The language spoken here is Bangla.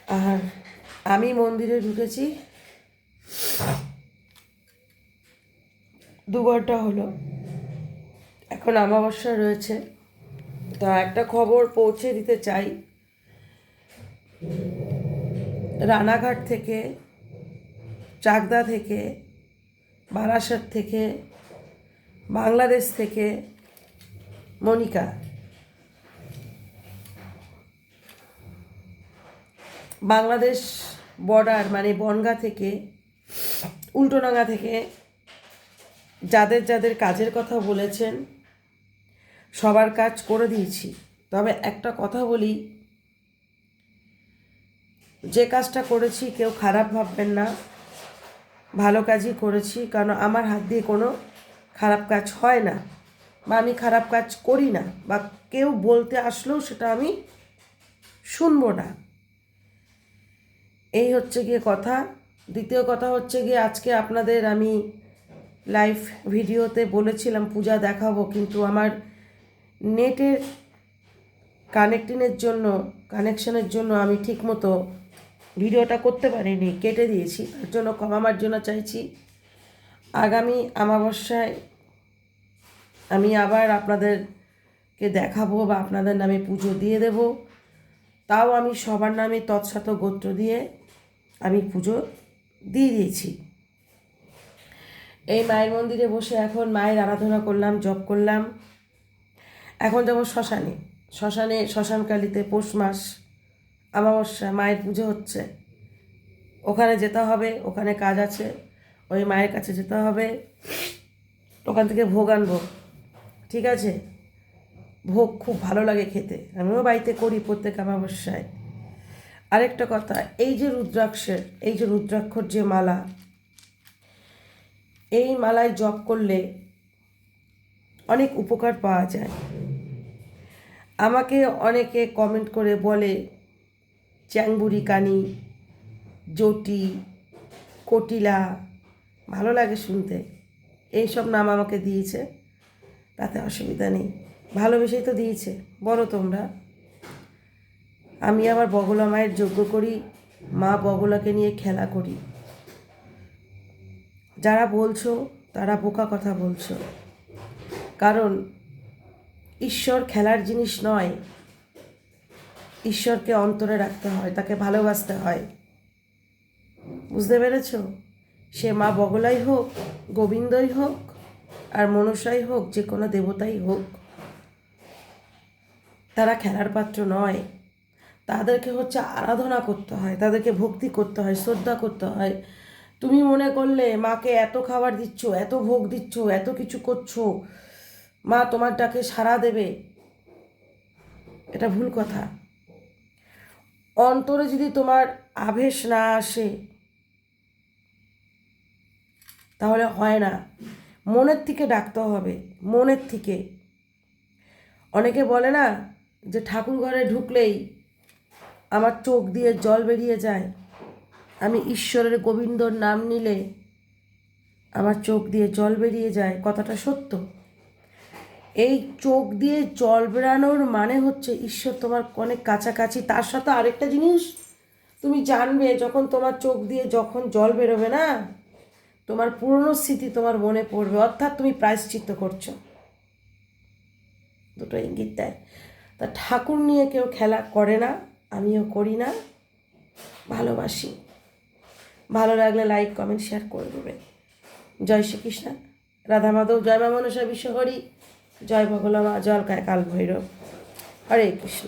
আর আমি মন্দিরে ঢুকেছি 2 ঘন্টা হলো, এখন অমাবস্যা রয়েছে। তা একটা খবর পৌঁছে দিতে চাই, রানাঘাট থেকে, চাকদা থেকে, বারাসাত থেকে, বাংলাদেশ থেকে মনিকা বাংলাদেশ বর্ডার মানে বনগাঁ থেকে, উল্টোডাঙ্গা থেকে যাদের যাদের কাজের কথা বলেছেন সবার কাজ করে দিয়েছি। তবে একটা কথা বলি, যে কাজটা করেছি কেউ খারাপ ভাববেন না, ভালো কাজই করেছি। কারণ আমার হাত দিয়ে কোনো খারাপ কাজ হয় না, বা আমি খারাপ কাজ করি না, বা কেউ বলতে আসলেও সেটা আমি শুনবো না। এই হচ্ছে গিয়ে কথা। দ্বিতীয় কথা হচ্ছে গিয়ে, আজকে আপনাদের আমি লাইভ ভিডিওতে বলেছিলাম পূজা দেখাবো, কিন্তু আমার নেটের কানেকশনের জন্য আমি ঠিকমতো ভিডিওটা করতে পারিনি, কেটে দিয়েছি। তার জন্য ক্ষমা মার্জনা চাইছি। আগামী অমাবস্যায় আমি আবার আপনাদেরকে দেখাবো বা আপনাদের নামে পুজো দিয়ে দেব। তাও আমি সবার নামে তৎসত গোত্র দিয়ে আমি পুজো দিয়ে দিয়েছি। এই মায়ের মন্দিরে বসে এখন মায়ের আরাধনা করলাম, জপ করলাম। এখন যাব শ্মশানে শ্মশানকালীতে পৌষ মাস অমাবস্যা মায়ের পুজো হচ্ছে, ওখানে যেতে হবে। ওখানে কাজ আছে, ওই মায়ের কাছে যেতে হবে, ওখান থেকে ভোগ আনবো। ঠিক আছে, ভোগ খুব ভালো লাগে খেতে, আমিও বাড়িতে করি প্রত্যেক অমাবস্যায়। আরেকটা কথা, এই যে রুদ্রাক্ষর যে মালা, এই মালায় জপ করলে অনেক উপকার পাওয়া যায়। আমাকে অনেকে কমেন্ট করে বলে চ্যাংবুড়ি কানি, জটি, কটিলা, ভালো লাগে শুনতে। এইসব নাম আমাকে দিয়েছে, তাতে অসুবিধা নেই, ভালোবেসেই তো দিয়েছে, বলো তোমরা। আমি আবার বগলা মায়ের যজ্ঞ করি, মা বগলাকে নিয়ে খেলা করি। যারা বলছো তারা বোকা কথা বলছো, কারণ ঈশ্বর খেলার জিনিস নয়। ঈশ্বরকে অন্তরে রাখতে হয়, তাকে ভালোবাসতে হয়, বুঝতে পেরেছ? সে মা বগলাই হোক, গোবিন্দই হোক, আর মনসাই হোক, যে কোনো দেবতাই হোক, তারা খেলার পাত্র নয়। তাদেরকে হচ্ছে আরাধনা করতে হয়, তাদেরকে ভক্তি করতে হয়, শ্রদ্ধা করতে হয়। তুমি মনে করলে মাকে এত খাবার দিচ্ছ, এত ভোগ দিচ্ছ, এত কিছু করছো, মা তোমার ডাকে সাড়া দেবে, এটা ভুল কথা। অন্তরে যদি তোমার আবেশ না আসে তাহলে হয় না। মনের থেকে ডাকতে হবে, মনের থেকে। অনেকে বলে না যে ঠাকুর ঘরে ঢুকলেই আমার চোখ দিয়ে জল বেরিয়ে যায়, আমি ঈশ্বরের গোবিন্দর নাম নিলে আমার চোখ দিয়ে জল বেরিয়ে যায়। কথাটা সত্য। এই চোখ দিয়ে জল বেরানোর মানে হচ্ছে ঈশ্বর তোমার অনেক কাছাকাছি। তার সাথে আরেকটা জিনিস তুমি জানবে, যখন তোমার চোখ দিয়ে যখন জল বেরোবে না, তোমার পুরনো স্মৃতি তোমার মনে পড়বে, অর্থাৎ তুমি প্রায়শ্চিত্ত করছো। দুটো ইঙ্গিত দেয়। তা ঠাকুর নিয়ে কেউ খেলা করে না, আমিও করি না, ভালোবাসি। ভালো লাগলে লাইক, কমেন্ট, শেয়ার করে দেবে। জয় শ্রীকৃষ্ণ, রাধা মাধব, জয় মা মনসা বিশ্বহরি, জয় ভগলা মা, জয় কাল ভৈরব, হরে কৃষ্ণ।